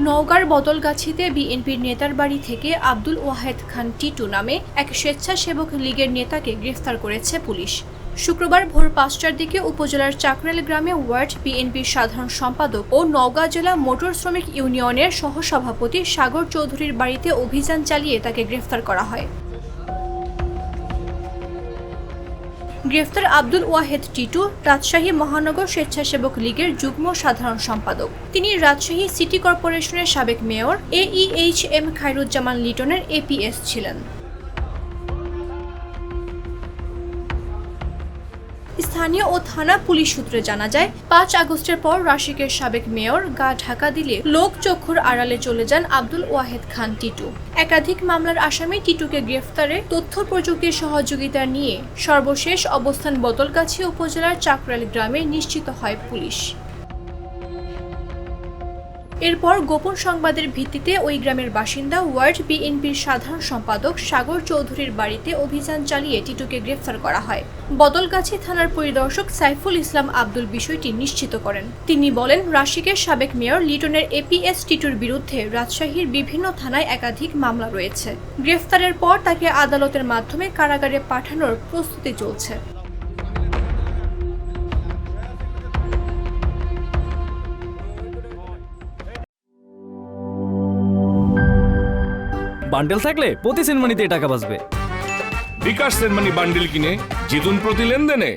নওগাঁর বদলগাছিতে বিএনপির নেতার বাড়ি থেকে আব্দুল ওয়াহেদ খান টিটু নামে এক স্বেচ্ছাসেবক লীগের নেতাকে গ্রেফতার করেছে পুলিশ। শুক্রবার ভোর ৫টার দিকে উপজেলার চাকরাইল গ্রামে ওয়ার্ড বিএনপির সাধারণ সম্পাদক ও নওগাঁ জেলা মোটর শ্রমিক ইউনিয়নের সহসভাপতি সাগর চৌধুরীর বাড়িতে অভিযান চালিয়ে তাকে গ্রেফতার করা হয়। গ্রেফতার আব্দুল ওয়াহেদ টিটু রাজশাহী মহানগর স্বেচ্ছাসেবক লীগের যুগ্ম সাধারণ সম্পাদক। তিনি রাজশাহী সিটি কর্পোরেশনের সাবেক মেয়র AEHM খায়রুজ্জামান লিটনের APS ছিলেন। স্থানীয় ও থানা পুলিশ সূত্রে জানা যায়, ৫ আগস্টের পর রাশিকের সাবেক মেয়র গা ঢাকা দিলে লোকচক্ষুর আড়ালে চলে যান আব্দুল ওয়াহেদ খান টিটু। একাধিক মামলার আসামি টিটুকে গ্রেফতারে তথ্য প্রযুক্তির সহযোগিতা নিয়ে সর্বশেষ অবস্থান বদলগাছি উপজেলার চাকরাইল গ্রামে নিশ্চিত হয় পুলিশ। এরপর গোপন সংবাদের ভিত্তিতে ওই গ্রামের বাসিন্দা ওয়ার্ড বিএনপির সাধারণ সম্পাদক সাগর চৌধুরীর বাড়িতে অভিযান চালিয়ে টিটুকে গ্রেফতার করা হয়। বদলগাছি থানার পরিদর্শক সাইফুল ইসলাম আব্দুল বিষয়টি নিশ্চিত করেন। তিনি বলেন, রাশিকের সাবেক মেয়র লিটনের APS টিটুর বিরুদ্ধে রাজশাহীর বিভিন্ন থানায় একাধিক মামলা রয়েছে। গ্রেফতারের পর তাকে আদালতের মাধ্যমে কারাগারে পাঠানোর প্রস্তুতি চলছে। বান্ডেল থাকলে প্রতি সেনমানিতে টাকা বাঁচবে। বিকাশ সেনমানি বান্ডেল কিনে জিতুন প্রতি লেনদেনে।